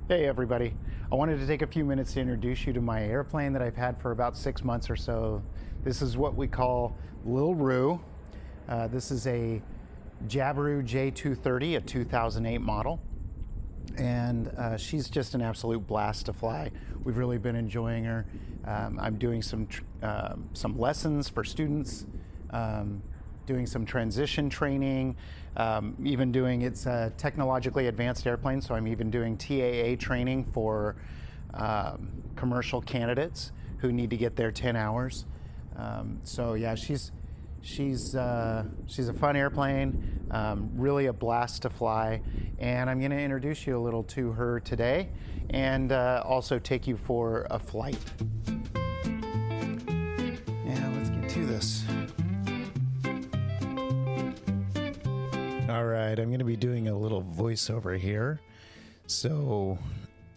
Hey everybody, I wanted to take a few minutes to introduce you to my airplane that I've had for about 6 months or so. This is what we call Lil Roo. This is a Jabiru J230, a 2008 model. And she's just an absolute blast to fly. We've really been enjoying her. I'm doing some lessons for students, doing some transition training, even doing, it's a technologically advanced airplane, so I'm even doing TAA training for commercial candidates who need to get there 10 hours. So yeah, she's a fun airplane, really a blast to fly, and I'm going to introduce you a little to her today and also take you for a flight. Yeah, let's get to this. All right, I'm going to be doing a little voiceover here, so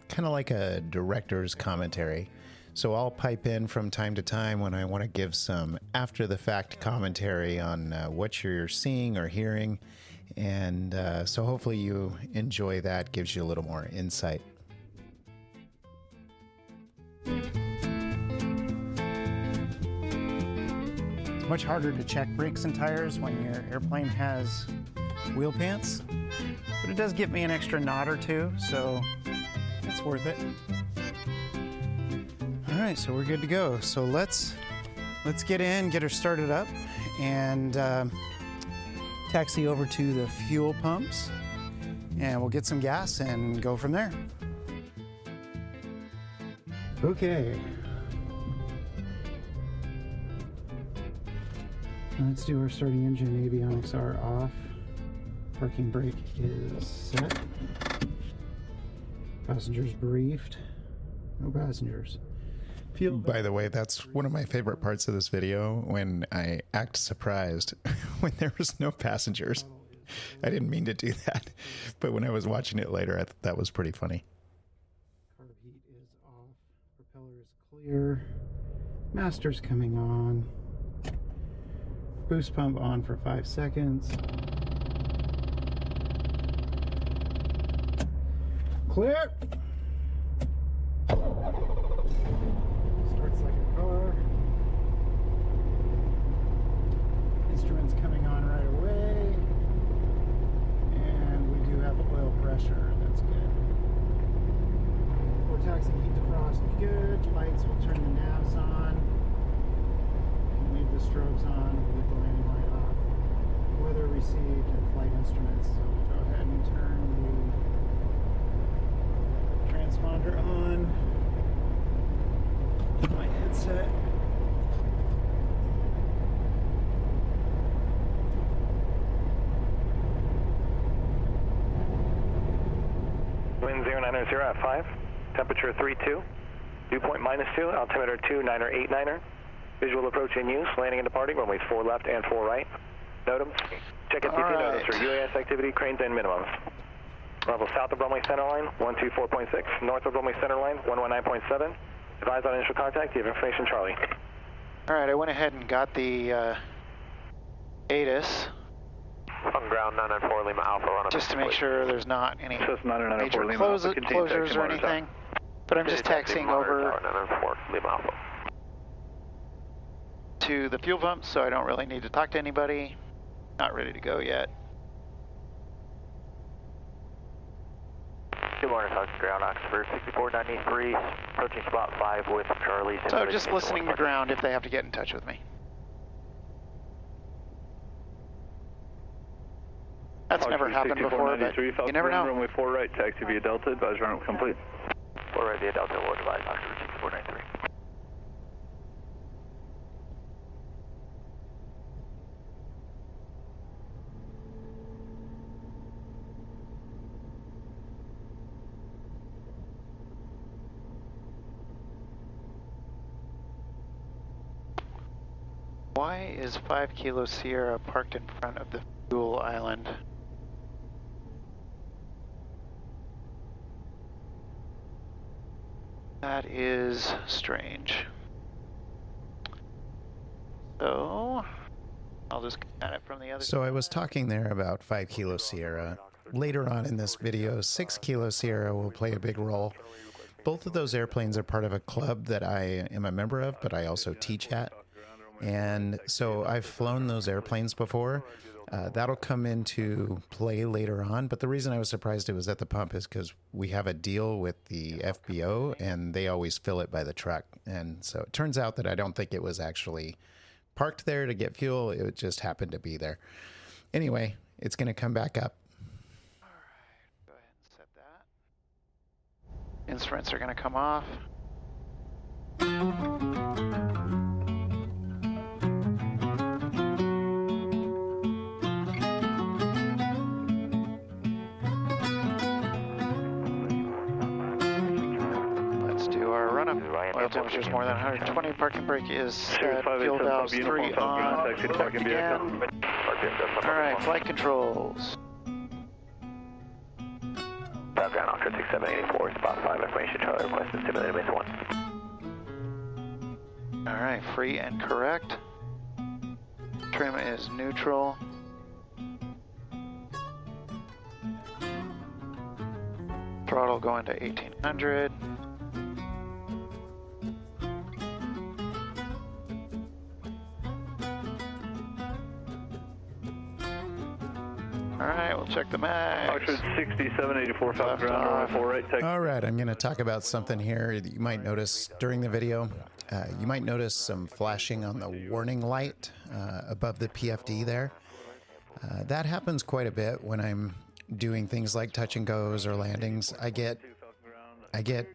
kind of like a director's commentary. So I'll pipe in from time to time when I want to give some after-the-fact commentary on what you're seeing or hearing, and so hopefully you enjoy that, gives you a little more insight. It's much harder to check brakes and tires when your airplane has wheel pants, but it does get me an extra knot or two, so it's worth it. All right, so we're good to go. So let's get in, get her started up, and taxi over to the fuel pumps, and we'll get some gas and go from there. Okay. Let's do our starting engine. Avionics are off. Parking brake is set. Passengers briefed. No passengers. By the way, that's one of my favorite parts of this video, when I act surprised when there was no passengers. I didn't mean to do that, but when I was watching it later, I thought that was pretty funny. Carb heat is off. Propeller is clear. Master's coming on. Boost pump on for 5 seconds. Clear. Starts like a car. Instruments coming on right away. And we do have oil pressure. That's good. For taxi heat defrost, good. Lights, we'll turn the navs on. Leave the strobes on. Leave the landing light off. Weather received and flight instruments. So we'll go ahead and turn the transponder on. My headset. Wind 090 at 5, temperature 32, dew point -2, altimeter 29er 89er, visual approach in use, landing and departing, runways 4 left and 4 right. NOTAM, check SPC notice for UAS activity, cranes and minimums. Level south of runway centerline, 124.6, north of runway centerline, 119.7. Advise on initial contact, you have information, Charlie. All right, I went ahead and got the ATIS. On ground 994 Lima Alpha on a just to make sure there's not any Says 994 major Lima Alpha, closures or anything. But I'm just taxiing over 994 Lima Alpha. to the fuel pump, so I don't really need to talk to anybody. Not ready to go yet. Good morning, Sergeant Ground, Oxford 6493, approaching spot 5 with Charlie. So just listening to ground if they have to get in touch with me. That's never happened before, but you never know. Runway 4 right, taxi via Delta, advise runway complete. 4 right via Delta, will advise Oxford 6493. Why is 5 Kilo Sierra parked in front of the fuel island? That is strange. So I'll just come at it from the other So I was talking there about 5 Kilo Sierra. later on in this video, 6 Kilo Sierra will play a big role. Both of those airplanes are part of a club that I am a member of, but I also teach at. And so I've flown those airplanes before. That'll come into play later on. But the reason I was surprised it was at the pump is because we have a deal with the FBO and they always fill it by the truck. And so it turns out that I don't think it was actually parked there to get fuel. It just happened to be there. Anyway, it's going to come back up. All right, go ahead and set that. Instruments are going to come off. Let's do our run-up. Oil temperature is more than 120. Parking brake is set. Fuel valves 3 on. Again. All right, flight controls. Ground Oxford 6784, spot 5, information, Charlie requested, simulator base 1. All right, free and correct. Trim is neutral. Throttle going to 1800. All right, we'll check the mags. Oxford 6784, south ground, 4 right, take. All right, I'm going to talk about something here that you might notice during the video. You might notice some flashing on the warning light above the PFD there. That happens quite a bit when I'm doing things like touch and goes or landings. I get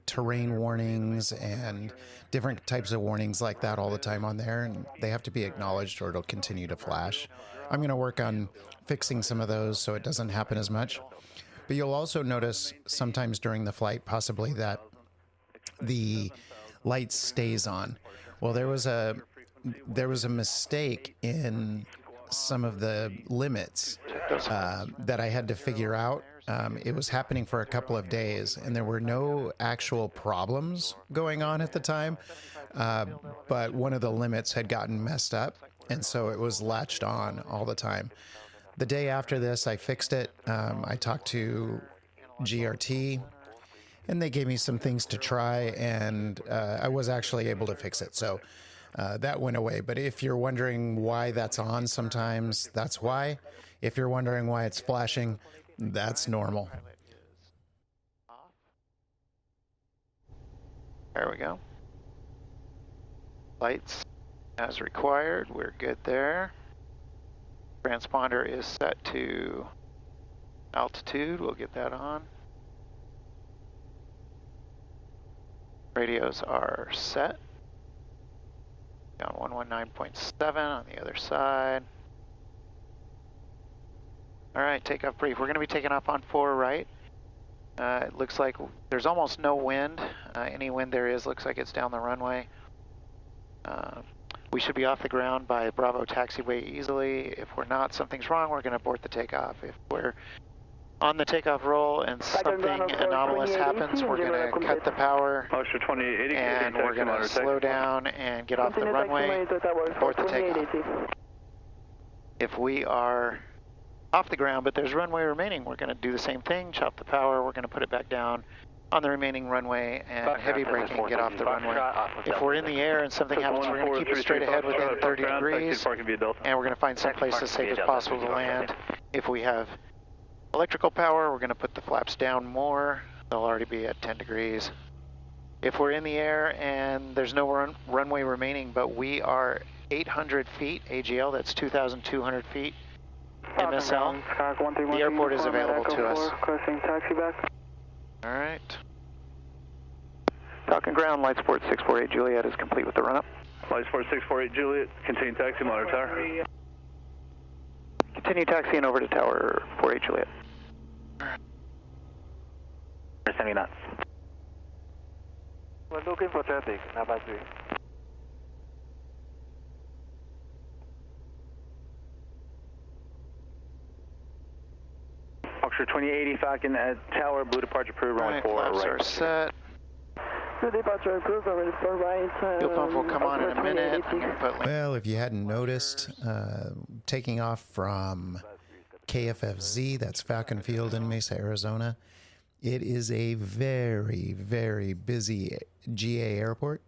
terrain warnings and different types of warnings like that all the time on there, and they have to be acknowledged or it'll continue to flash. I'm going to work on fixing some of those so it doesn't happen as much. But you'll also notice sometimes during the flight possibly that the light stays on. Well, there was a mistake in some of the limits that I had to figure out. It was happening for a couple of days and there were no actual problems going on at the time, but one of the limits had gotten messed up and so it was latched on all the time. The day after this, I fixed it. I talked to GRT and they gave me some things to try and I was actually able to fix it. So that went away. But if you're wondering why that's on sometimes, that's why. If you're wondering why it's flashing, that's normal. There we go. Lights as required. We're good there. Transponder is set to altitude. We'll get that on. Radios are set. Down 119.7 on the other side. All right, takeoff brief. We're going to be taking off on 4 right. It looks like there's almost no wind. Any wind there is looks like it's down the runway. We should be off the ground by Bravo taxiway easily. If we're not, something's wrong, we're going to abort the takeoff. If we're on the takeoff roll and something anomalous happens, we're going to cut the power and we're going to slow down and get off the runway, abort the takeoff. If we are off the ground but there's runway remaining, we're going to do the same thing, chop the power, we're going to put it back down on the remaining runway and heavy braking and get off the runway. If we're in the air and something happens, we're going to keep it straight ahead within 30 degrees and we're going to find some place as safe as possible to land. If we have electrical power, we're going to put the flaps down more. They'll already be at 10 degrees. If we're in the air and there's no runway remaining, but we are 800 feet AGL, that's 2,200 feet MSL, the airport is available to us. All right. Falcon ground, light support 648 Juliet is complete with the run-up. Light support 648 Juliet, contain taxi, monitor tower. Continue taxiing over to tower 48 Juliet. 70 knots. We're looking for traffic, Napa 3. Oxford 2080 Falcon at tower, blue departure approved, runway 4 flaps right. are set. Blue departure approved, runway 4 right. Fuel pump will come on in a minute. Well, if you hadn't noticed, taking off from KFFZ, that's Falcon Field in Mesa, Arizona. It is a very, very busy GA airport.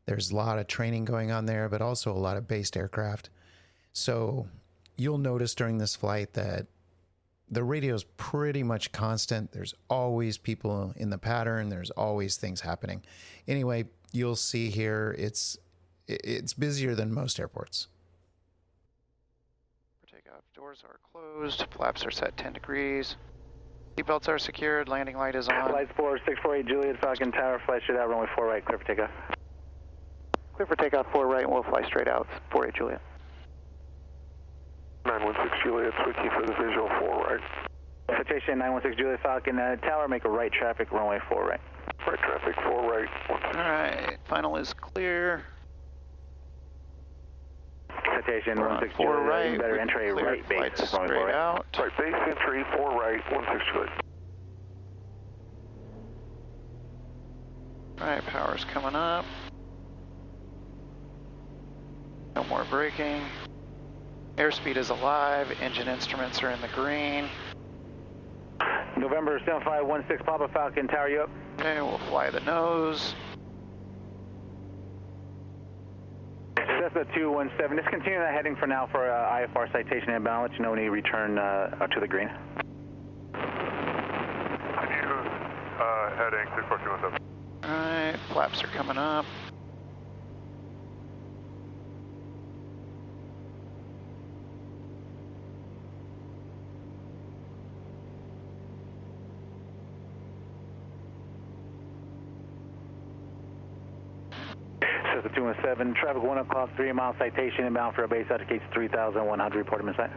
There's a lot of training going on there, but also a lot of based aircraft. So you'll notice during this flight that the radio is pretty much constant. There's always people in the pattern. There's always things happening. Anyway, you'll see here it's busier than most airports. For takeoff, doors are closed. Flaps are set 10 degrees. Seatbelts are secured. Landing light is on. Flight 4648 Juliet, Falcon Tower, flight straight out, runway 4 right, clear for takeoff. Clear for takeoff 4 right, and we'll fly straight out. 48 Juliet. 916 Juliet, switching for the visual 4 right. Citation 916 Juliet, Falcon Tower, make a right traffic, runway 4 right. Right traffic 4 right. Alright, final is clear. Citation 16 4 Juliet, right. you better enter a right base, Lights runway 4 straight right. out. Right, base entry 4 right, 16 Juliet. Alright, power's coming up. No more braking. Airspeed is alive. Engine instruments are in the green. November 7516 Papa Falcon Tower, you up? Okay, we'll fly the nose. Cessna 217, just continue that heading for now for IFR citation inbound. Let you know when you return to the green. Continue heading 64217. Alright, flaps are coming up. Cessna 217, traffic 1 o'clock, 3 mile citation inbound for a base indicates 3,100, report him inside.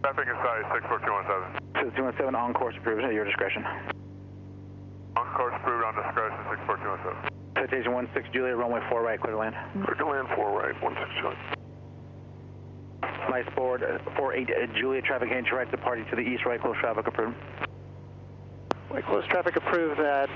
Traffic inside 64217. Cessna 217, on course approved at your discretion. On course approved on discretion 64217. Citation 16 Juliet, runway 4 right, clear to land. Clear to land 4 right, 16 Juliet. Nice board, 48 Juliet, traffic entry right, departing to the east, right, close traffic approved. Right, close traffic approved that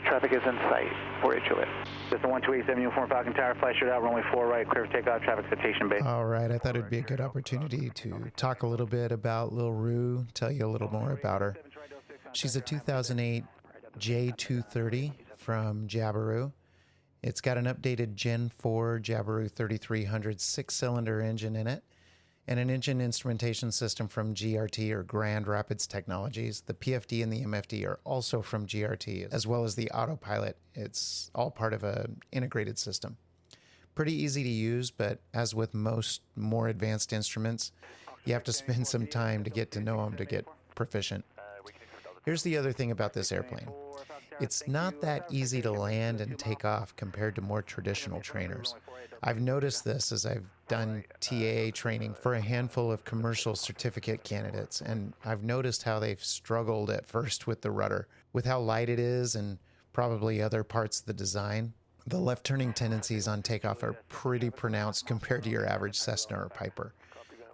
traffic is in sight. 48 Juliet. Cessna 1287, Uniform Falcon Tower, fly straight out, runway 4 right, clear for takeoff, traffic citation base. All right, I thought it'd be a good opportunity to talk a little bit about Lil Rue, tell you a little more about her. She's a 2008 J230 from Jabiru. It's got an updated Gen 4 Jabiru 3300 6-cylinder engine in it, and an engine instrumentation system from GRT or Grand Rapids Technologies. The PFD and the MFD are also from GRT, as well as the autopilot. It's all part of an integrated system. Pretty easy to use, but as with most more advanced instruments, you have to spend some time to get to know them to get proficient. Here's the other thing about this airplane. It's not that easy to land and take off compared to more traditional trainers. I've noticed this as I've done TAA training for a handful of commercial certificate candidates, and I've noticed how they've struggled at first with the rudder. With how light it is and probably other parts of the design, the left turning tendencies on takeoff are pretty pronounced compared to your average Cessna or Piper.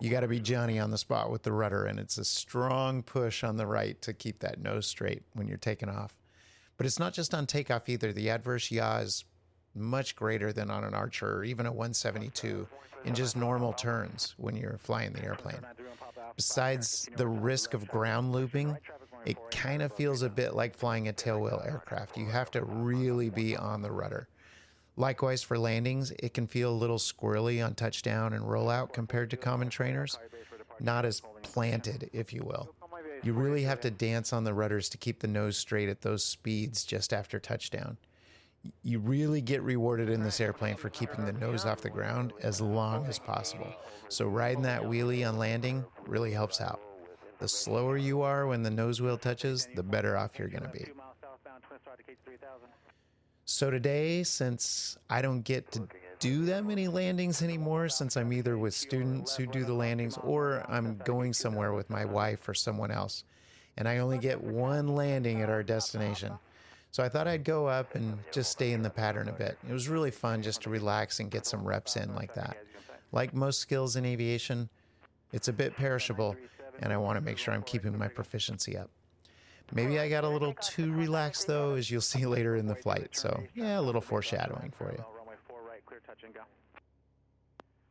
You got to be Johnny on the spot with the rudder, and it's a strong push on the right to keep that nose straight when you're taking off. But it's not just on takeoff either. The adverse yaw is much greater than on an Archer or even a 172 in just normal turns when you're flying the airplane. Besides the risk of ground looping, it kind of feels a bit like flying a tailwheel aircraft. You have to really be on the rudder. Likewise for landings, it can feel a little squirrely on touchdown and rollout compared to common trainers. Not as planted, if you will. You really have to dance on the rudders to keep the nose straight at those speeds just after touchdown. You really get rewarded in this airplane for keeping the nose off the ground as long as possible. So riding that wheelie on landing really helps out. The slower you are when the nose wheel touches, the better off you're going to be. So today, since I don't get to do that many landings anymore, since I'm either with students who do the landings or I'm going somewhere with my wife or someone else, and I only get one landing at our destination. So I thought I'd go up and just stay in the pattern a bit. It was really fun just to relax and get some reps in like that. Like most skills in aviation, it's a bit perishable, and I want to make sure I'm keeping my proficiency up. Maybe I got a little too relaxed though, as you'll see later in the flight. So yeah, a little foreshadowing for you.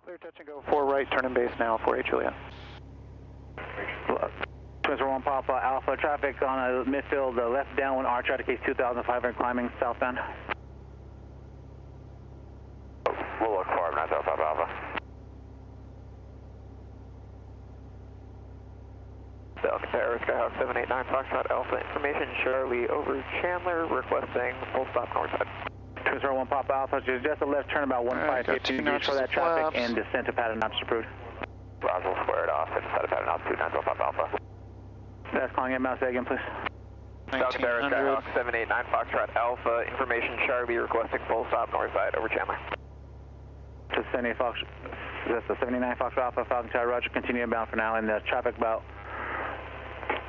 Clear touch and go 4 right, turn in base now, 48 Juliet. Twister 1 Papa Alpha, traffic on a midfield, left downwind arch out of case 2500 climbing southbound. We'll look for him, not Papa Alpha. South Tower, Skyhawk 789, Foxtrot Alpha, information Charlie over Chandler, requesting full stop north side. Twister 1 Papa Alpha, just a left turn about 1550 for that traffic and descent to pattern altitude approved. Roswell squared off and set a pattern altitude 90 Papa Alpha. That's calling in, say again, please. South Tower, Skyhawk 789, Foxtrot Alpha, information Charlie, requesting full stop north side over Chandler. To 78 Fox, that's the 79 Fox Alpha, Falcon Tower, Roger, continue inbound for now, and the traffic about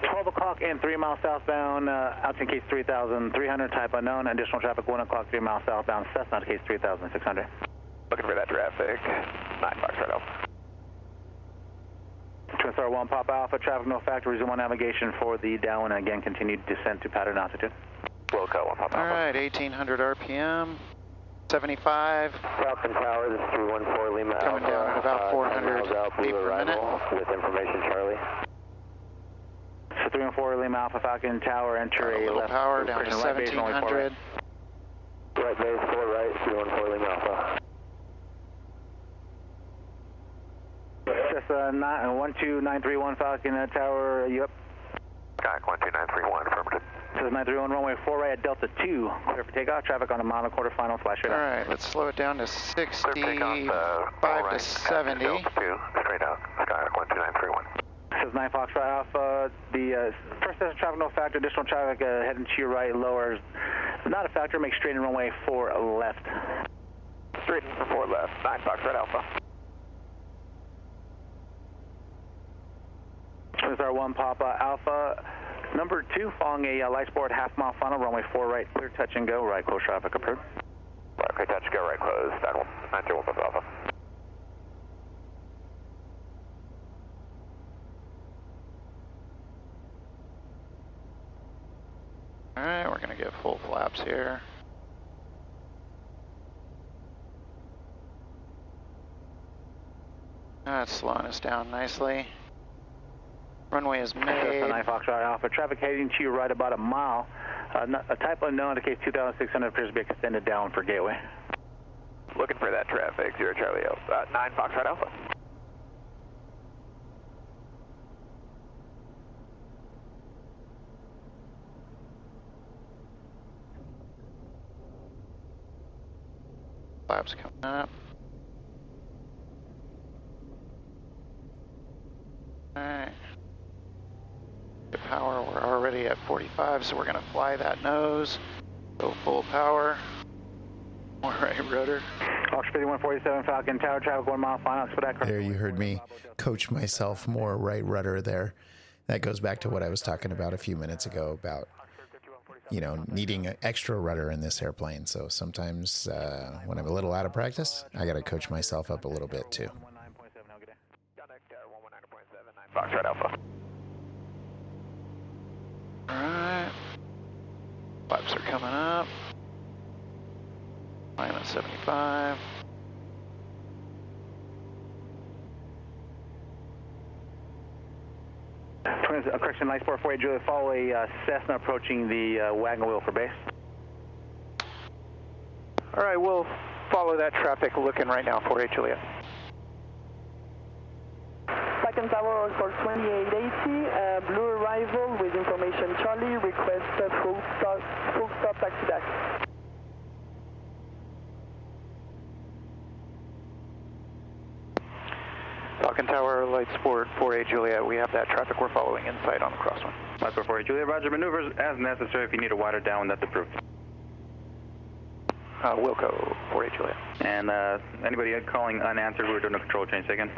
12 o'clock and 3 miles southbound, altitude case 3,300, type unknown, additional traffic 1 o'clock, 3 miles southbound, Cessna case 3,600. Looking for that traffic, 9 Foxtrot Alpha. Twin Star 1 Papa Alpha, traffic no factor, resume on navigation for the downwind, again, continued descent to pattern altitude. Wilco 1 Papa Alpha. Alright, 1800 RPM, 75. Falcon Tower, this is 314 Lima Alpha. Coming down at about 400 feet per minute. With information, Charlie. So 314 Lima Alpha, Falcon Tower, enter A a little left. power down to Right base, only 1700. Right base, 4 right, 314 Lima Alpha. Just 12931 Falcon Tower, you up? Kayak 12931, affirmative. This is 931, runway 4 right at Delta 2. Clear for takeoff, traffic on the mile and a quarter final, flash radar. Alright, let's slow it down to 65 to 70. Delta 2, straight out, Kayak 12931. This is 9 Fox right off. The first session traffic no factor, additional traffic heading to your right, lower. Not a factor, make straight in runway 4 left. Straight in for 4 left, 9 Fox right Alpha. This is our 1 Papa Alpha. Number 2, following a light sport half-mile final, runway 4 right, clear touch and go, right close traffic approved. Right, clear touch, go right close, 931 Papa Alpha. Alright, we're going to get full flaps here. That's slowing us down nicely. Runway is made. 9 Foxtrot Alpha, traffic heading to your right about a mile. A type unknown, in case 2600 appears to be extended down for gateway. Looking for that traffic, 0 Charlie Alpha, 9 Foxtrot Alpha. Flaps coming up. Alright. The power, we're already at 45, so we're going to fly that nose. Go full power. More right rudder. Fox 5147 Falcon Tower, traffic 1 mile final. There you heard me coach myself more right rudder there. That goes back to what I was talking about a few minutes ago about, you know, needing an extra rudder in this airplane. So sometimes when I'm a little out of practice, I got to coach myself up a little bit too. Foxtrot Alpha. Alright. Flaps are coming up. Minus 75. Correction, light sport 48 Juliet, follow a Cessna approaching the wagon wheel for base. Alright, we'll follow that traffic looking right now, 48 Juliet. Falcon Tower for 2880, blue arrival with information Charlie, request full stop taxi back. Falcon Tower, light sport 48 Juliet, we have that traffic we're following inside on the crosswind. Light sport 48 Juliet, roger, maneuvers as necessary if you need a wider downwind, that's approved. Wilco 48 Juliet. And anybody calling unanswered, we're doing a control change again.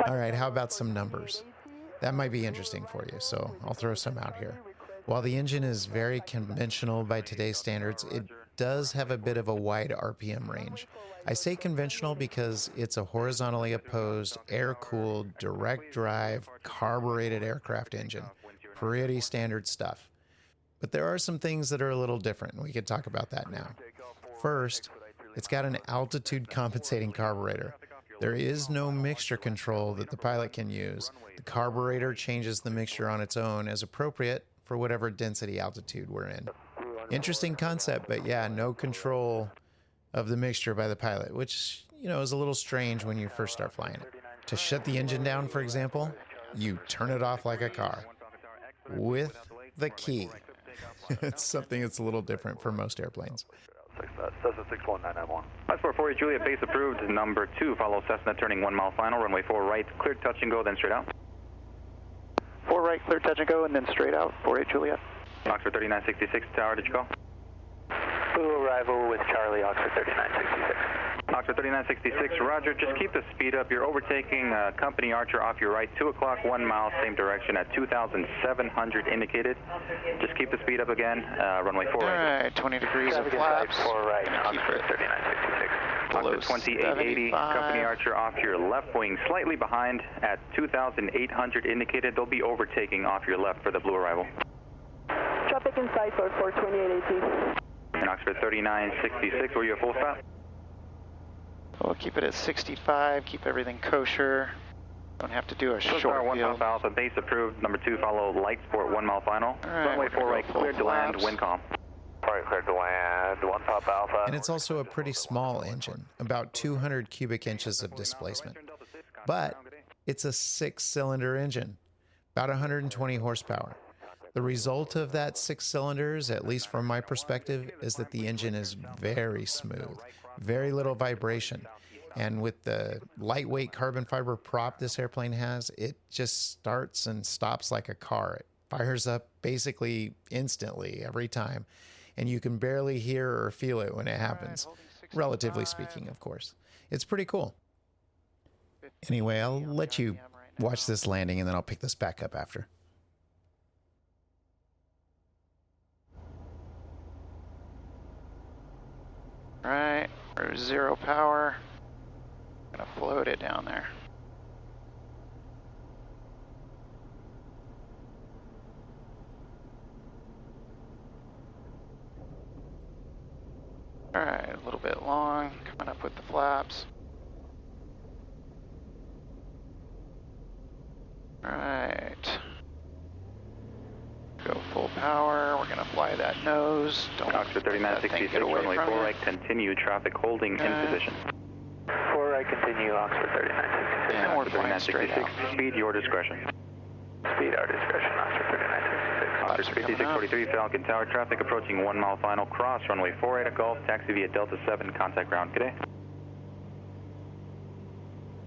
All right, how about some numbers? That might be interesting for you, so I'll throw some out here. While the engine is very conventional by today's standards, it does have a bit of a wide RPM range. I say conventional because it's a horizontally opposed, air-cooled, direct drive, carbureted aircraft engine. Pretty standard stuff. But there are some things that are a little different, and we could talk about that now. First, it's got an altitude compensating carburetor. There is no mixture control that the pilot can use. The carburetor changes the mixture on its own as appropriate for whatever density altitude we're in. Interesting concept, but yeah, no control of the mixture by the pilot, which, you know, is a little strange when you first start flying it. To shut the engine down, for example, you turn it off like a car with the key. It's something that's a little different for most airplanes. Cessna 61991. Passport 48 Juliet, base approved. Number 2, follow Cessna turning 1 mile final, runway 4 right, cleared touch and go, then straight out. 4 right, clear touch and go, and then straight out, 48 Juliet. Oxford 3966, tower, did you call? Blue arrival with Charlie, Oxford 3966. Oxford 3966, roger, just keep the speed up. You're overtaking company Archer off your right, 2 o'clock, 1 mile, same direction at 2,700 indicated. Just keep the speed up again, runway 4 right. All right, 20 degrees of flaps. 4 right, Oxford 3966. Oxford 2880, company Archer off your left wing, slightly behind at 2,800 indicated. They'll be overtaking off your left for the blue arrival. Traffic inside for 2880. And Oxford 3966, were you a full stop? We'll keep it at 65, keep everything kosher. Don't have to do a short 1 field. Papa Alpha, base approved. Number 2, follow light sport 1 mile final. Right, Runway 4 right, full cleared to land, flaps. wind calm. All right, cleared to land. 1 Papa Alpha. And it's also a pretty small engine, about 200 cubic inches of displacement. But it's a 6-cylinder engine, about 120 horsepower. The result of that 6 cylinders, at least from my perspective, is that the engine is very smooth, very little vibration. And with the lightweight carbon fiber prop this airplane has, it just starts and stops like a car. It fires up basically instantly every time. And you can barely hear or feel it when it happens, relatively speaking, of course. It's pretty cool. Anyway, I'll let you watch this landing and then I'll pick this back up after. All right, we're 0 power. Gonna float it down there. All right, a little bit long, coming up with the flaps. All right. Go full power. We're gonna fly that nose. Don't Oxford let that thing 3966, get away runway from 4 you. right, continue traffic holding in position. 4 right, continue, Oxford 3966. And we're flying straight out. 3966, speed your discretion. Speed our discretion, Oxford 3966. Oxford 5643, Falcon Tower, traffic approaching 1 mile final, cross runway 4 right at Golf, taxi via Delta 7, contact ground. Good day.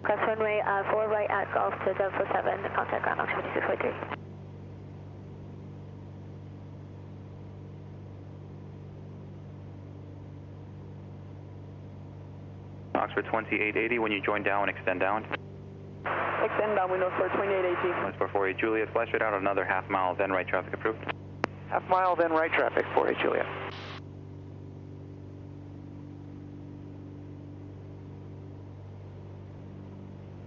Cross runway 4 right at Golf to Delta 7, contact ground, Oxford 5643. Oxford 2880, when you join down, extend down. Extend downwind for 2880. Transport 48 Juliet, fly straight out another half mile, then right traffic approved. Half mile, then right traffic, 48 Juliet.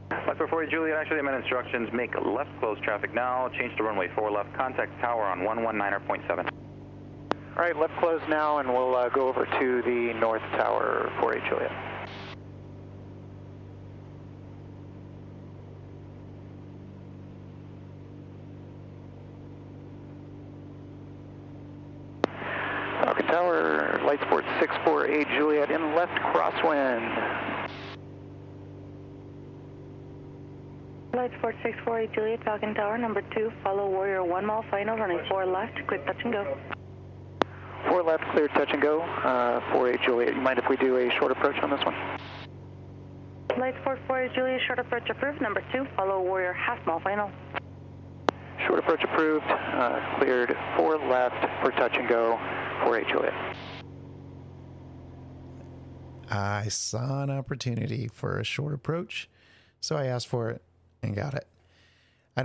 Transport 48 Juliet, actually I'm in instructions, make left close traffic now, change to runway 4 left, contact tower on 119.7. All right, left close now, and we'll go over to the north tower, 48 Juliet. Falcon Tower, light sport 648 Juliet in left crosswind. Light Sport 648 Juliet, Falcon Tower, number 2, follow Warrior 1 mile final, running 4 left, clear touch and go. 4 left, clear touch and go, 48 Juliet. You mind if we do a short approach on this one? Light Sport 48 Juliet, short approach approved, number 2, follow Warrior half mile final. Short approach approved, cleared 4 left for touch and go, 48 Juliet. I saw an opportunity for a short approach, so I asked for it and got it. I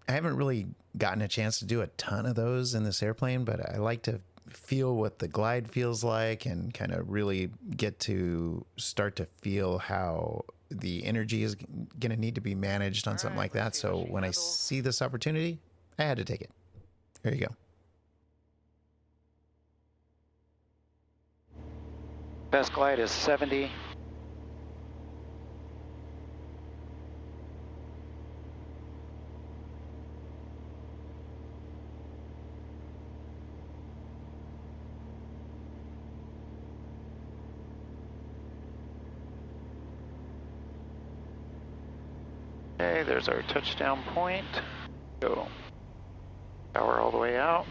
haven't really gotten a chance to do a ton of those in this airplane, but I like to feel what the glide feels like and kind of really get to start to feel how the energy is going to need to be managed on something like that. So when I see this opportunity, I had to take it. There you go. Best glide is 70. Okay, there's our touchdown point. Go. Power all the way out.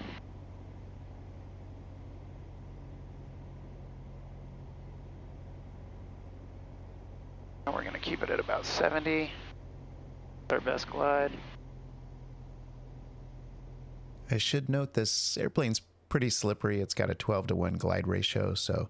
And we're going to keep it at about 70. Our best glide. I should note this airplane's pretty slippery. It's got a 12-to-1 glide ratio, so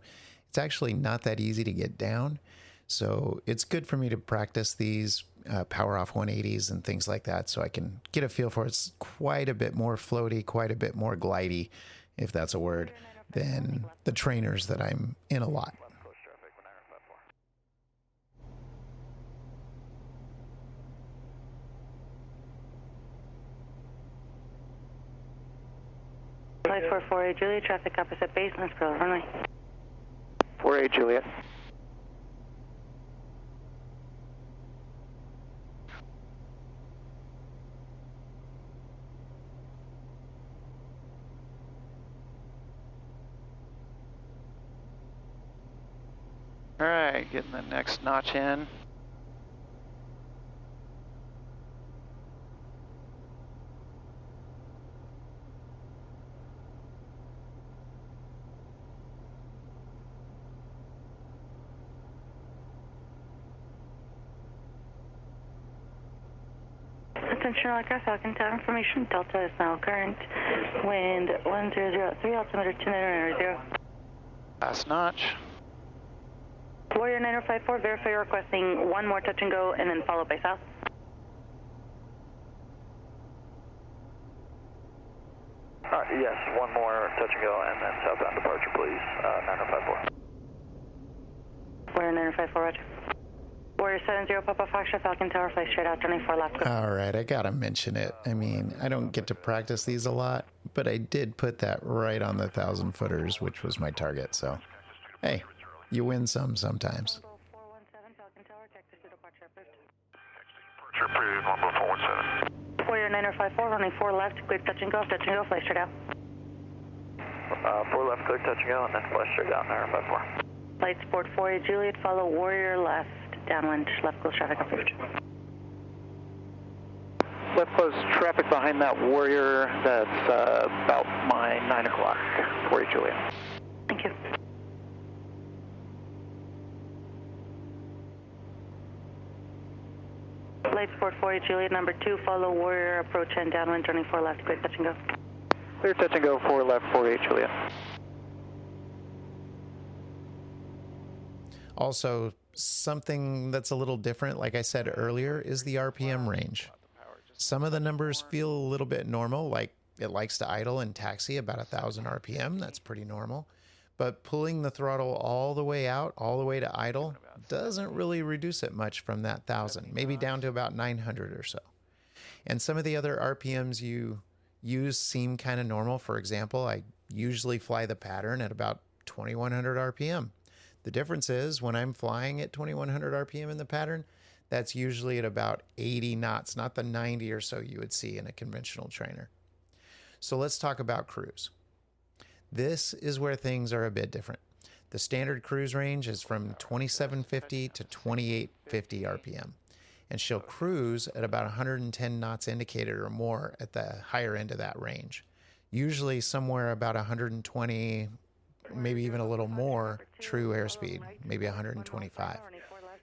it's actually not that easy to get down. So it's good for me to practice these power off 180s and things like that, so I can get a feel for it. It's quite a bit more floaty, quite a bit more glidey, if that's a word, than the trainers that I'm in a lot. Flight 448 Juliet, traffic opposite base, let's go runway. 48 Juliet. All right, getting the next notch in. Attention, aircraft, Falcon Tower information. Delta is now current. Wind 1003, altimeter 2990. Last notch. Warrior 9054, verify you're requesting one more touch and go and then followed by south. Yes, one more touch and go and then southbound departure, please. 9054. Warrior 9054, roger. Warrior 70 Papa Foxtrot, Falcon Tower, fly straight out, 24 left. All right, I gotta mention it. I mean, I don't get to practice these a lot, but I did put that right on the 1,000-footers, which was my target, so hey, you win some sometimes. 417, Falcon Tower, Texas to departure approved. Departure approved, 11417. Warrior 9054, running 4 left, clear touch and go, fly straight out. 4 left, clear touch and go, and then fly straight out, 9054. Flight Sport 48 Juliet, follow Warrior left, downwind, left close traffic approved. Left close traffic behind that Warrior, that's about my 9 o'clock, 48 Juliet. Thank you. Flight Sport 48 Juliet, number 2, follow Warrior, approach and downwind, turning 4 left, clear touch and go. Clear touch and go, 4 left, 48 Juliet. Also, something that's a little different, like I said earlier, is the RPM range. Some of the numbers feel a little bit normal, like it likes to idle and taxi about 1,000 RPM. That's pretty normal. But pulling the throttle all the way out, all the way to idle, doesn't really reduce it much from that 1,000, maybe down to about 900 or so. And some of the other RPMs you use seem kind of normal. For example, I usually fly the pattern at about 2,100 RPM. The difference is when I'm flying at 2,100 RPM in the pattern, that's usually at about 80 knots, not the 90 or so you would see in a conventional trainer. So let's talk about cruise. This is where things are a bit different. The standard cruise range is from 2,750 to 2,850 RPM, and she'll cruise at about 110 knots indicated or more at the higher end of that range. Usually somewhere about 120, maybe even a little more true airspeed, maybe 125.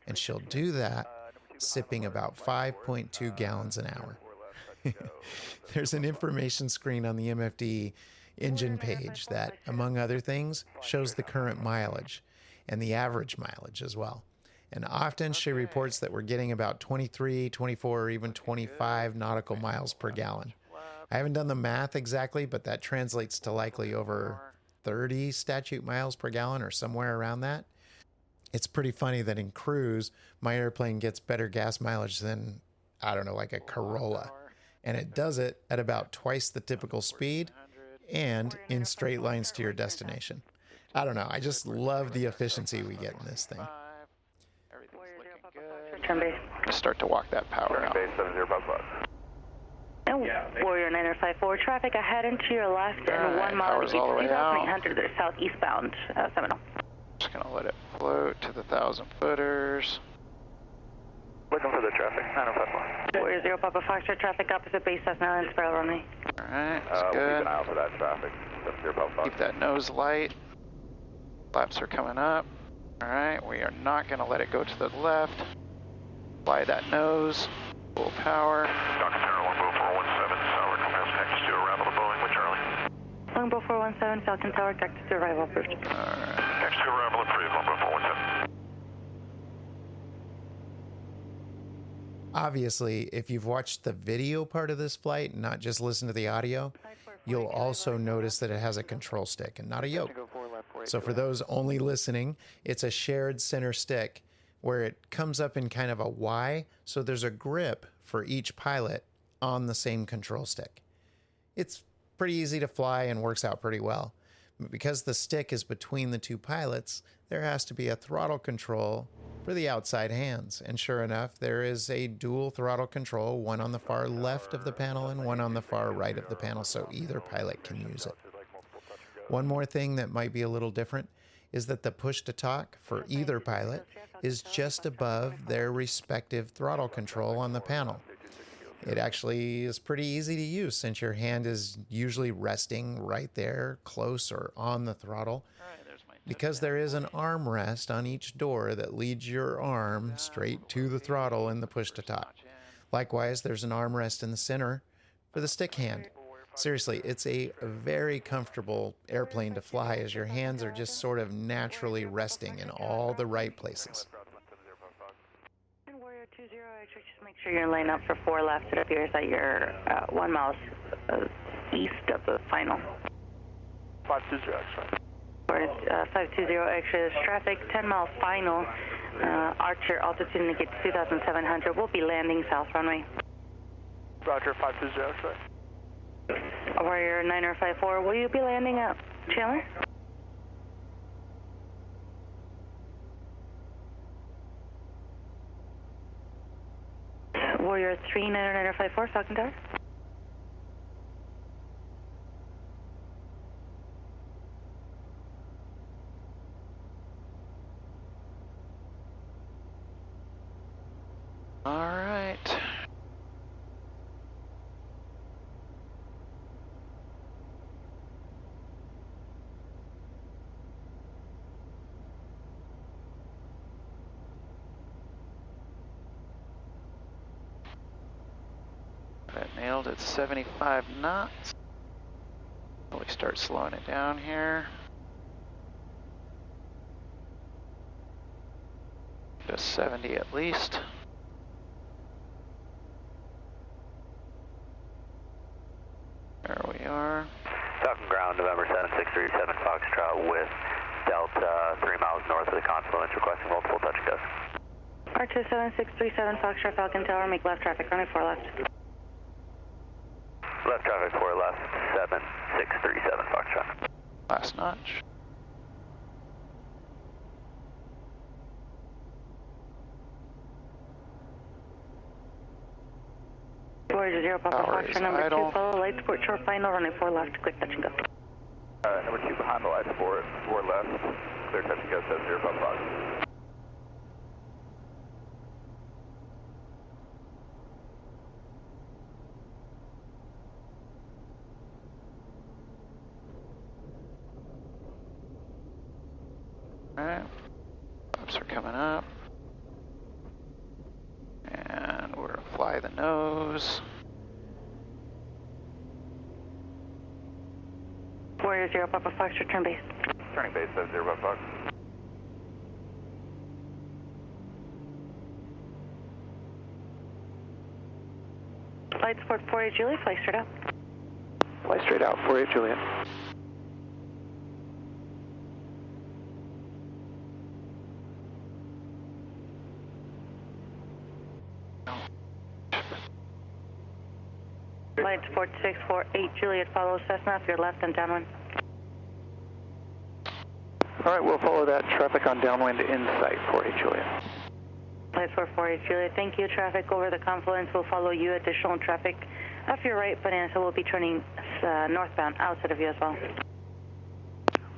And she'll do that sipping about 5.2 gallons an hour. There's an information screen on the MFD engine page that, among other things, shows the current mileage and the average mileage as well. And often she reports that we're getting about 23, 24, or even 25 nautical miles per gallon. I haven't done the math exactly, but that translates to likely over 30 statute miles per gallon or somewhere around that. It's pretty funny that in cruise, my airplane gets better gas mileage than, I don't know, like a Corolla. And it does it at about twice the typical speed and in straight lines to your destination. I don't know. I just love the efficiency we get in this thing. I'm going to start to walk that power out. Base 70 Buffalo. Warrior 9054, traffic ahead and to your left and 1 mile power's all the way out. 2,800, they're southeastbound, 70. Just going to let it float to the 1,000 footers. Looking for the traffic, 9054. Warrior 0 Papa Foxtrot, traffic opposite base, that's now in spiral runway. Alright, that's We'll keep good. an eye out for that traffic. 0 Papa Fox. Keep that nose light. Flaps are coming up. Alright, we are not going to let it go to the left. Fly that nose. Full power. Dr. Terra, Longbow 417, Tower, compass taxi to arrival to Boeing with Charlie. Longbow 417, Falcon Tower, taxi to arrival approved. Alright. Taxi to arrival approved, Longbow 417. Obviously, if you've watched the video part of this flight, not just listen to the audio, you'll also notice that it has a control stick and not a yoke. So for those only listening, it's a shared center stick where it comes up in kind of a Y, so there's a grip for each pilot on the same control stick. It's pretty easy to fly and works out pretty well. But because the stick is between the two pilots, there has to be a throttle control for the outside hands. And sure enough, there is a dual throttle control, one on the far left of the panel and one on the far right of the panel, so either pilot can use it. One more thing that might be a little different is that the push to talk for either pilot is just above their respective throttle control on the panel. It actually is pretty easy to use since your hand is usually resting right there, close or on the throttle, because there is an arm rest on each door that leads your arm straight to the throttle in the push to talk. Likewise, there's an arm rest in the center for the stick hand. Seriously, it's a very comfortable airplane to fly as your hands are just sort of naturally resting in all the right places. Warrior 20, just make sure you're in line up for 4 left. It appears that you're 1 mile east of the final. 520, X-ray. Warrior 520, X-ray, traffic, 10 mile final. Archer, altitude indicates 2,700. We'll be landing south runway. Roger, 520, X-ray. Warrior 9054, will you be landing at Chandler? Warrior 39054, Falcon Tower. All right. That nailed at 75 knots. We start slowing it down here. Just 70 at least. There we are. Falcon ground, November 7637 Foxtrot with Delta 3 miles north of the confluence, requesting multiple touch and goes. Archer 7637 Foxtrot, Falcon Tower, make left traffic, runway 4 left. Left traffic 4 left, 7637 Foxtrot. Last notch. Warrior 0 Papa Power Foxtrot, is number idle. 2, follow light sport short final, runway 4 left, quick touch and go. Number 2 behind the light sport, 4 left, clear touch and go, 0 Papa Fox. Alright. Flaps are coming up. And we're gonna fly the nose. Warrior 0 Papa Foxtrot, turn base. Turning base, 0 Papa Fox. Light sport 48 Juliet, fly straight out. Fly straight out, 48 Juliet. Light sport 648 Juliet, follow Cessna if you're left and downwind. All right, we'll follow that traffic on downwind in sight, 48 Juliet. Light sport 48 Juliet, thank you. Traffic over the confluence will follow you. Additional traffic off your right, Bonanza will be turning northbound outside of you as well.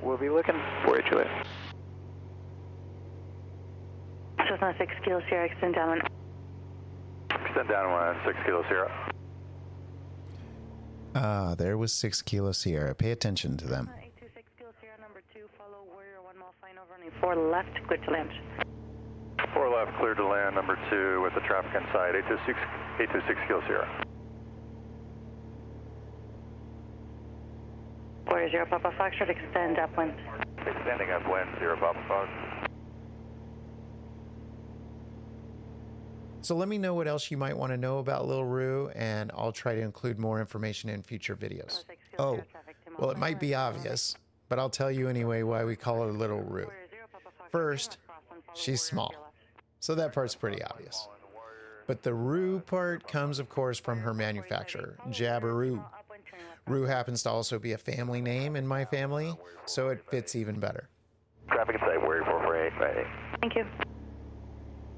We'll be looking, 48 Juliet. Cessna 6 Kilo Sierra, extend downwind. extend downwind 6 Kilo Sierra. Ah, there was 6 Kilo Sierra. Pay attention to them. 826 Kilo Sierra number 2, follow Warrior 1 mile flying over running 4 left, clear to land. 4 left, clear to land, number 2 with the traffic inside, 826 Kilo Sierra. Warrior 0 Papa Foxtrot, extend upwind. Extending upwind, 0 Papa Fox. So let me know what else you might want to know about Lil Roo, and I'll try to include more information in future videos. Oh, well, it might be obvious, but I'll tell you anyway why we call her Little Roo. First, she's small, so that part's pretty obvious. But the Roo part comes, of course, from her manufacturer, Jabiru. Roo happens to also be a family name in my family, so it fits even better. Traffic inside, Warrior 448, right. Thank you.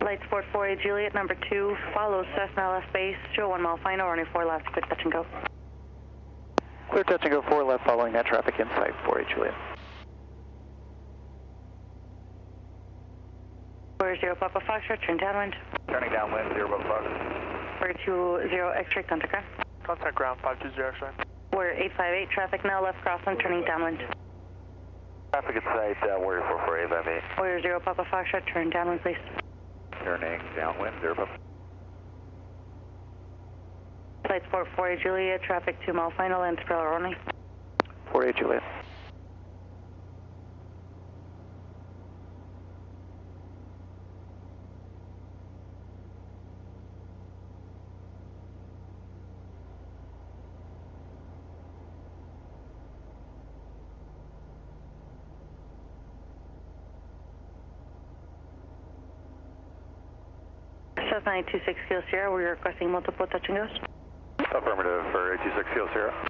Light Sport 48 Juliet, number 2, follow Cessna left base, show 1 mile final, running 4 left, clear touch and go. Clear touch and go 4 left following that traffic inside 48 Juliet. Warrior 0 Papa Foxtrot, turn downwind. Turning downwind, 0 Papa Fox. Warrior 20 X-ray, contact ground. Contact ground 520 X-ray. Warrior 858, traffic now left crossing, turning downwind. Traffic inside, Warrior 448, let me. Warrior 0 Papa Foxtrot, turn downwind, please. Turning downwind, 0 Papa. Light Sport 48 Juliet, traffic 2 mile final, and propeller only. 48 Juliet. Cessna 826 Kilo Sierra, we're requesting multiple touch and goes. Affirmative for 826 Kilo Sierra.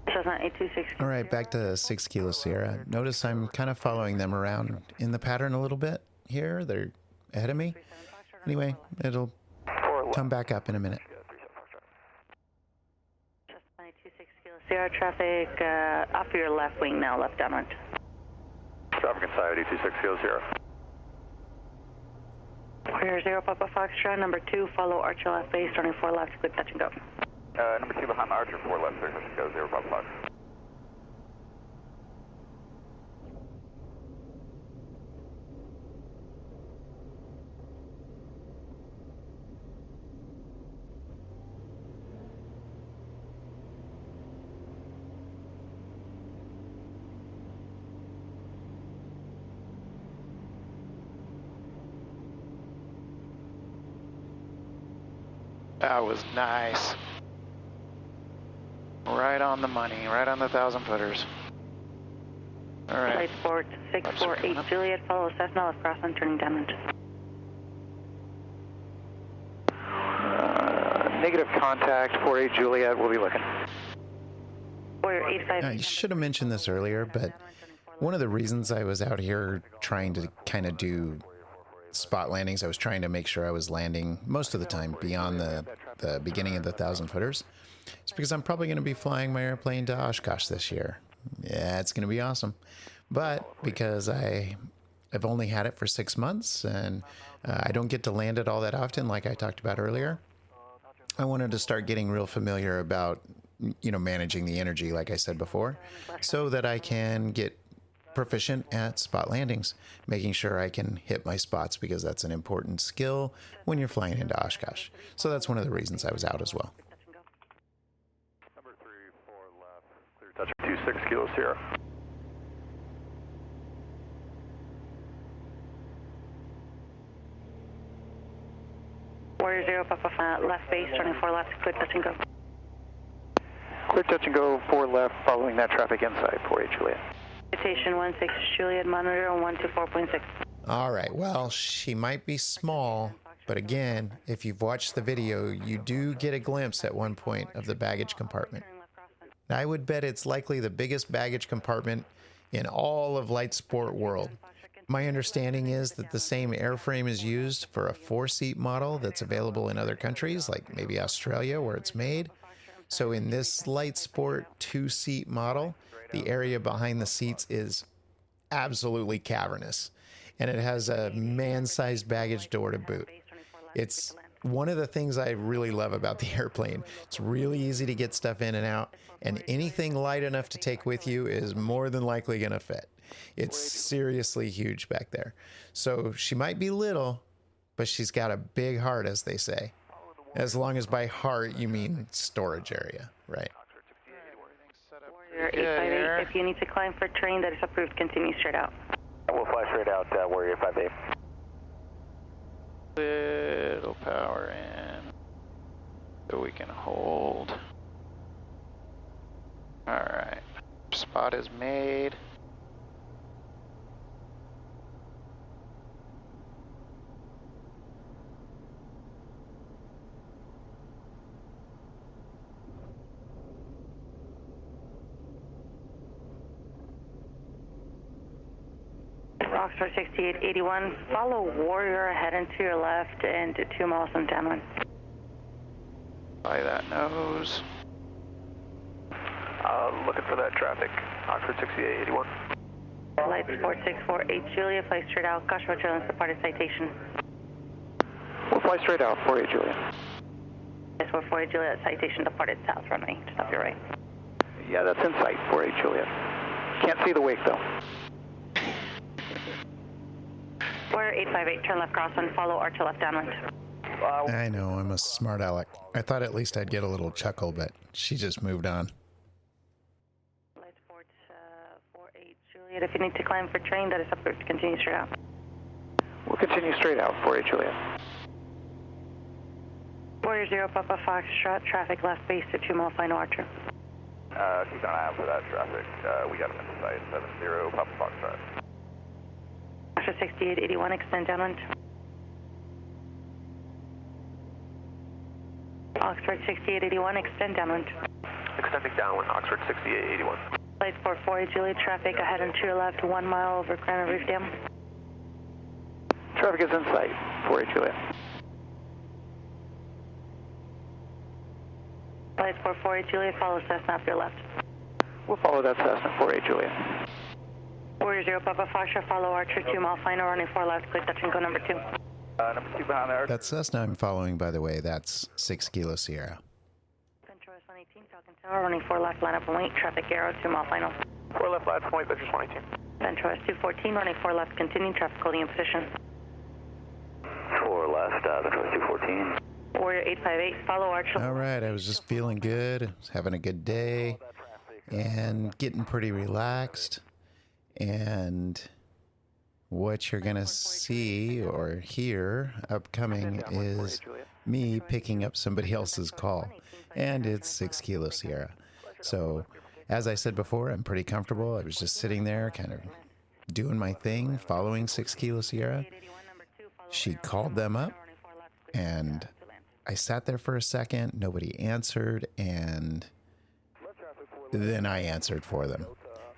Cessna 826. All right, back to 6 Kilo Sierra. Notice I'm kind of following them around in the pattern a little bit here. They're ahead of me. Anyway, it'll come back up in a minute. Cessna 826 Kilo Sierra, traffic off your left wing now, left downwind. Traffic inside, 826 Kilo Sierra. Warrior 0 Papa Foxtrot, number 2, follow Archer left base, turning 4 left, clear touch and go. Number 2 behind Archer, 4 left, clear touch and go, 0 Papa Fox. That was nice. Right on the money, right on the 1,000 footers. All right. Light Sport 648 Juliet, follow Cessna left crossing, turning downwind. Negative contact, 48 Juliet, we'll be looking. Warrior 85. I should have mentioned this earlier, but one of the reasons I was out here trying to kind of do spot landings, I was trying to make sure I was landing most of the time beyond the beginning of the 1,000 footers. It's because I'm probably going to be flying my airplane to Oshkosh this year. Yeah, it's going to be awesome. But because I've only had it for 6 months and I don't get to land it all that often, like I talked about earlier, I wanted to start getting real familiar about, managing the energy, like I said before, so that I can get proficient at spot landings, making sure I can hit my spots, because that's an important skill when you're flying into Oshkosh. So that's one of the reasons I was out as well. Number 3, 4 left, clear touch 26 Kilo Sierra. Warrior 0 Papa left base, turning 4 left, clear touch and go. Clear touch and go 4 left following that traffic inside 48 Juliet. Citation 16 Juliet, monitor 124.6. All right, well, she might be small, but again, if you've watched the video, you do get a glimpse at one point of the baggage compartment. I would bet it's likely the biggest baggage compartment in all of light sport world. My understanding is that the same airframe is used for a 4-seat model that's available in other countries, like maybe Australia, where it's made. So in this light sport 2-seat model, the area behind the seats is absolutely cavernous, and it has a man-sized baggage door to boot. It's one of the things I really love about the airplane, it's really easy to get stuff in and out, and anything light enough to take with you is more than likely going to fit. It's seriously huge back there. So she might be little, but she's got a big heart, as they say. As long as by heart you mean storage area, right? Warrior 858, if you need to climb for terrain that is approved, continue straight out. We'll fly straight out, Warrior 58. Little power in so we can hold. All right, spot is made. Oxford 6881, follow Warrior ahead and to your left and 2 miles and downwind. By that nose. Looking for that traffic. Oxford 6881. Flight 4648 Julia, fly straight out. Joshua Jones, departed citation. We'll fly straight out, 48 Julia. Yes, 48 Julia, citation departed south runway, just off your right. Yeah, that's in sight, 48 Julia. Can't see the wake though. Warrior 858, turn left crosswind, follow archer left downwind. I know, I'm a smart aleck. I thought at least I'd get a little chuckle, but she just moved on. Flight support 48 Juliet, if you need to climb for terrain that is approved, continue straight out. We'll continue straight out, 48 Julia. Warrior 0 Papa Foxtrot, traffic left base to 2 mile final archer. Keep an eye out for that traffic. We got him in sight, 70 Papa Foxtrot. Oxford 6881, extend downwind. Oxford 6881, extend downwind. Extending downwind, Oxford 6881. Flight 448 Juliet, traffic ahead and to your left, 1 mile over Granite Reef Dam. Traffic is in sight, 48 Julia. Flight 448 Juliet, follow Cessna up your left. We'll follow that Cessna, 48 Julia. Warrior 0 Papa Foxtrot, follow Archer, 2 mile final, running 4 left, clear touch and go number 2. Number 2 behind there. That Cessna I'm following, by the way, that's 6 Kilo Sierra. Ventura 118, Falcon Tower, running 4 left, line up and wait, traffic arrow, 2 mile final. 4 left, line point, Ventura 118. Ventura 214, running 4 left, continuing traffic holding in position. 4 left, Ventura 214. Warrior 858, follow Archer. All right, I was just feeling good, was having a good day, and getting pretty relaxed. And what you're going to see or hear upcoming is me picking up somebody else's call. And it's 6 Kilo Sierra. So, as I said before, I'm pretty comfortable. I was just sitting there kind of doing my thing, following 6 Kilo Sierra. She called them up, and I sat there for a second. Nobody answered, and then I answered for them.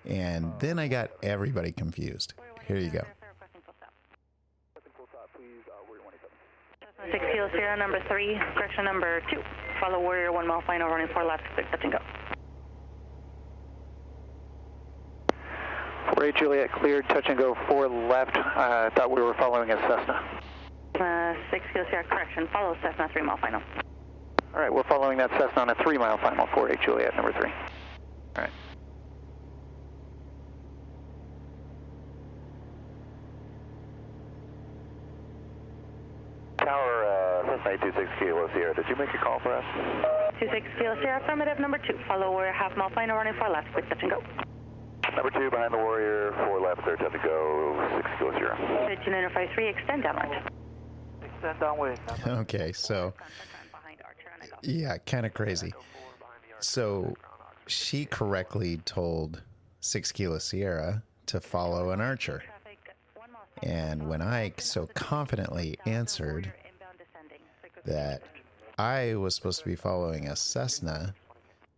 And then I got everybody confused. Here you go. 6 Kilo Sierra, number 3, correction number 2. Follow Warrior 1 mile final, running 4 left, clear touch and go. 48 Juliet, cleared, touch and go 4 left. I thought we were following a Cessna. 6 Kilo Sierra, correction, follow Cessna 3 mile final. All right, we're following that Cessna on a 3 mile final, 48 Juliet, number 3. All right. Tower, Cessna 26 Kilo Sierra, did you make a call for us? 26 Kilo Sierra, affirmative, number 2. Follow Warrior half mile final, running 4 left, quick touch and go. Number 2 behind the Warrior, 4 left, clear touch to go, 6 Kilo Sierra. 13953, extend downwind. Extend downwind. Okay, so, yeah, kind of crazy. So, she correctly told 6 Kilo Sierra to follow an Archer. And when I so confidently answered that I was supposed to be following a Cessna,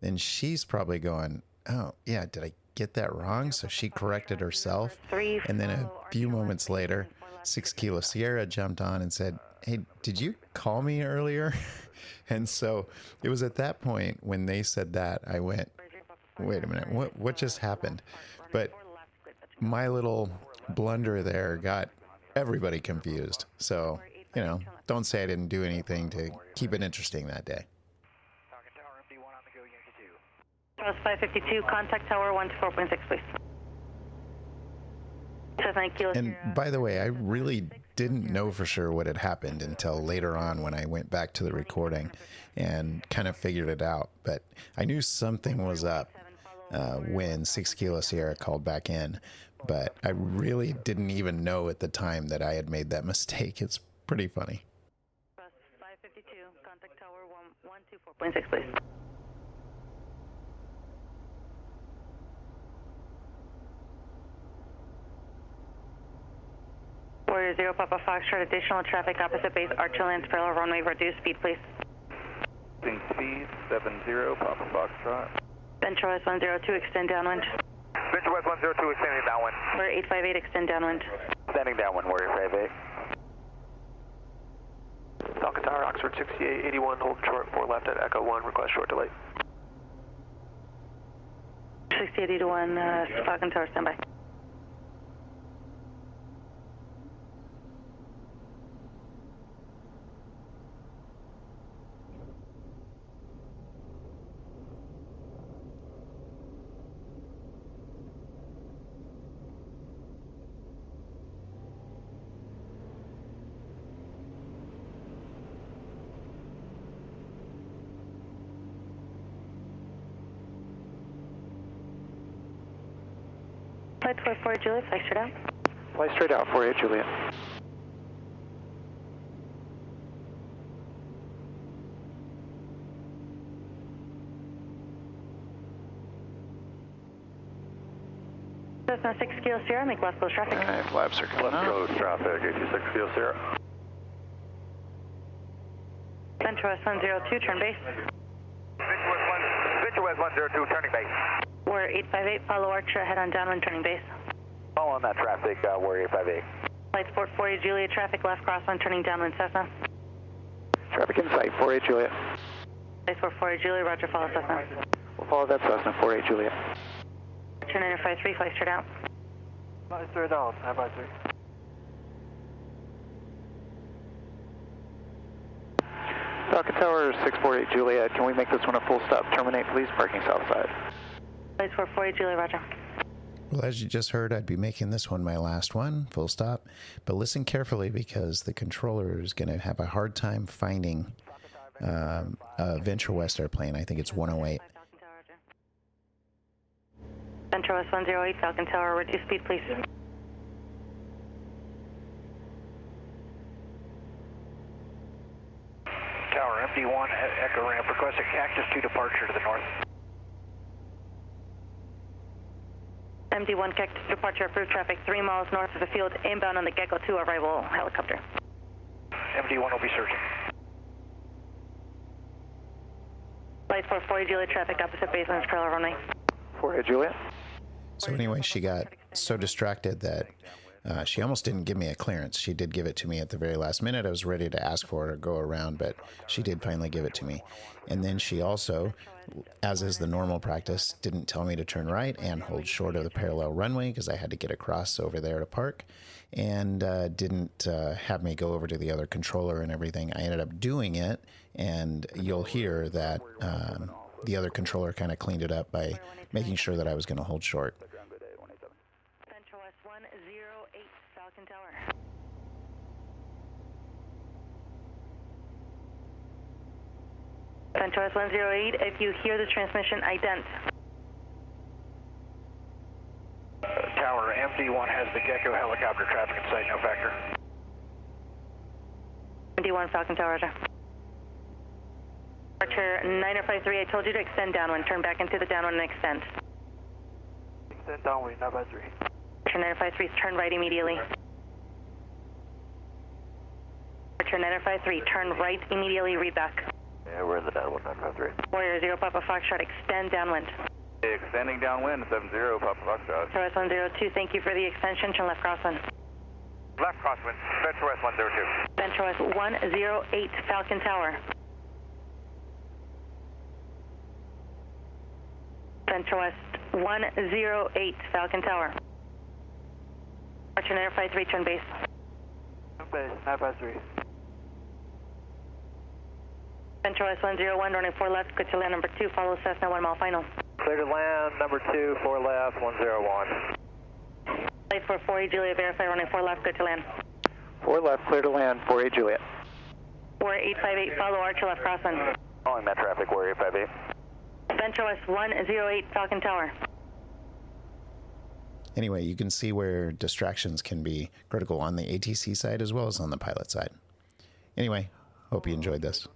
then she's probably going, oh, yeah, did I get that wrong? So she corrected herself. And then a few moments later, 6 Kilo Sierra jumped on and said, hey, did you call me earlier? And so it was at that point when they said that, I went, wait a minute, what just happened? But my little blunder there got everybody confused. So you know, don't say I didn't do anything to keep it interesting that day. Falcon Tower, MD1 on the go, Yankee 2. Charles 552, contact tower 124.6, please. And by the way, I really didn't know for sure what had happened until later on when I went back to the recording and kind of figured it out. But I knew something was up when 6 Kilo Sierra called back in. But I really didn't even know at the time that I had made that mistake. It's pretty funny. 552, contact tower 124.6, please. Warrior 0, Papa Foxtrot, additional traffic opposite base, Archer Lands, parallel runway, reduce speed, please. Speed 70, Papa Foxtrot. Venture West 102, extend downwind. Venture West 102, extending downwind. Warrior 858, extend downwind. Extending downwind, Warrior 58. Falcon Tower, Oxford 6881, hold short 4 left at Echo 1, request short delay. 6881, Falcon Tower, standby. Flight 44, Juliet, fly straight out. Fly straight out for you, Juliet. Cessna 6 Kilo Sierra, make left close traffic. All right, flaps are coming Left up. close traffic, 86 Kilo Sierra. Venture West 102, turn base. Venture West 102, turning base. Warrior 858, follow Archer, head on downwind, turning base. Follow on that traffic, Warrior 58. Flight Sport 40, Juliet, traffic left crosswind, turning downwind, Cessna. Traffic in sight, 48 Juliet. Flight Sport 40, Juliet, roger, follow Cessna. We'll follow that Cessna, 48 Juliet. Turn 953, fly straight out. Fly straight out, 953. Falcon Tower 648 Juliet, can we make this one a full stop? Terminate, please, parking south side. Flight Sport 40, Juliet, roger. Well, as you just heard, I'd be making this one my last one, full stop. But listen carefully because the controller is going to have a hard time finding a Venture West airplane. I think it's 108. Venture West 108, Falcon Tower, reduce speed, please. Tower, MD1, Echo ramp, requesting Cactus 2 departure to the north. MD1 Cactus departure, approved traffic 3 miles north of the field, inbound on the Gecko 2 arrival helicopter. MD1 will be searching. Flight 440, Juliet, traffic opposite baseline, parallel runway. 48 Juliet. So anyway, she got so distracted that she almost didn't give me a clearance. She did give it to me at the very last minute. I was ready to ask for it or go around, but she did finally give it to me. And then she also, as is the normal practice, didn't tell me to turn right and hold short of the parallel runway because I had to get across over there to park, and didn't have me go over to the other controller and everything. I ended up doing it, and you'll hear that the other controller kind of cleaned it up by making sure that I was going to hold short. Venture West 108, Falcon Tower. Venture West 108, if you hear the transmission, ident. Tower, MD1 has the Gecko helicopter traffic in sight, no factor. MD1 Falcon Tower, roger. Archer 9053, I told you to extend downwind, turn back into the downwind and extend. Extend downwind, 953. Archer 953, turn right immediately. Archer 953, turn right immediately, read back. Yeah, we're in the downwind, 953. Warrior 0, Papa Foxtrot, extend downwind. Extending downwind, 70, Papa Foxtrot. Venture West 102, thank you for the extension, turn left crosswind. Left crosswind, Venture West 102. Venture West 108, Falcon Tower. Venture West 108, Falcon Tower. Archer 953, turn base. Turn base, 953. Central S101, running 4 left, good to land number 2, follow Cessna 1 mile final. Clear to land, number 2, 4 left, 101. Flight for 4A Juliet, verify running 4 left, good to land. 4 left, clear to land, 4A Juliet. 4858, follow Archer left crosswind. Following that traffic, Warrior 58. Central S108, Falcon Tower. Anyway, you can see where distractions can be critical on the ATC side as well as on the pilot side. Anyway, hope you enjoyed this.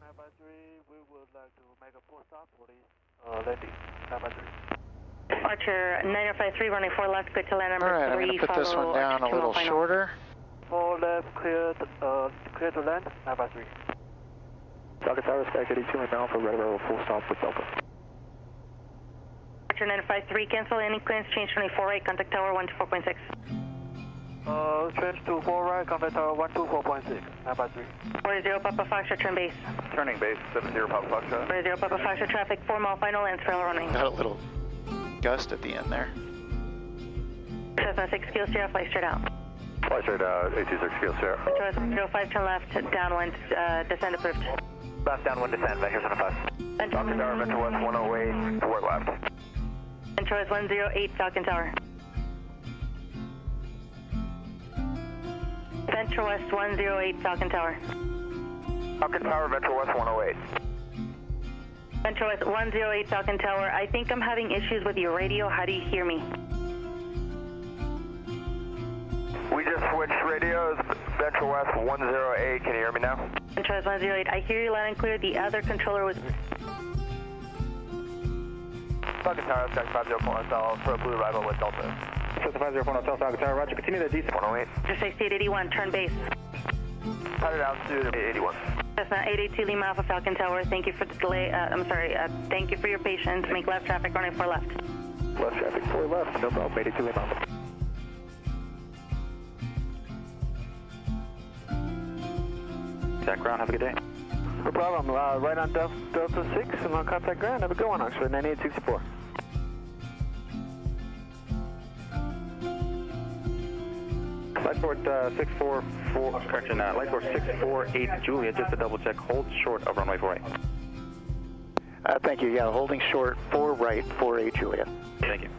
Archer 9053, running 4 left, good to land number 3. All right, I'm going to put this one down a little shorter. 4 left, clear to land, 953. Falcon Tower, Stack 82 inbound for Red Arrow, full stop with Delta. Archer 953, cancel any clearance, change 24 right, contact tower 124.6. Change to 4 right, contact tower 124.6, 953. 40 Papa Foxtrot, turn base. Turning base, 70 Papa Foxtrot. 40 Papa Foxtrot, traffic 4 mile final, and trail running. Got a little gust at the end there. Cessna 6 kilo Sierra, fly straight out. Fly straight out, 826 Kilo Sierra. Central 05, turn left, downwind, descend approved. Left downwind descent, Vector 75. Falcon Tower, Metro West 108, 4 left. Central 108, Falcon Tower. Central West 108, Falcon Tower. Falcon Tower, Metro West 108. Central West 108, Falcon Tower. I think I'm having issues with your radio. How do you hear me? We just switched radios, Central West 108, can you hear me now? Central West 108, I hear you loud and clear. The other controller was... Falcon Tower, Stack 504 Hotel for a blue arrival with Delta. Cessna 504 Hotel, Falcon Tower, roger, continue the DC 108. Just 6881, turn base. Headed out to 81. Cessna 882 Lima Alpha, Falcon Tower. Thank you for the delay. Thank you for your patience. Make left traffic, running 4 left. Left traffic, 4 left, no problem, 82 Lima Alpha. Contact ground, have a good day. No problem, right on Delta 6 and on contact ground. Have a good one, Oxford 9864. Lightport 644, correction, Lightport 648 Juliet, just to double check, hold short of runway 48. Thank you, yeah, holding short, 4 right, 4A Juliet. Thank you.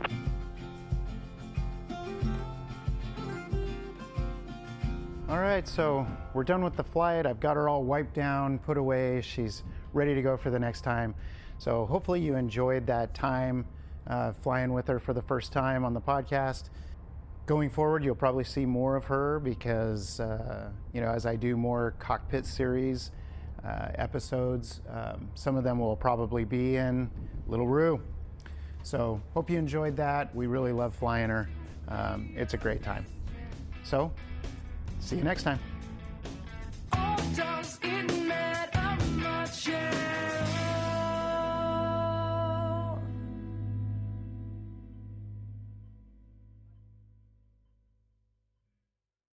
All right, so we're done with the flight. I've got her all wiped down, put away. She's ready to go for the next time. So hopefully you enjoyed that time flying with her for the first time on the podcast. Going forward, you'll probably see more of her because, as I do more Cockpit Series episodes, some of them will probably be in Little Roo. So hope you enjoyed that. We really love flying her. It's a great time. So see you next time.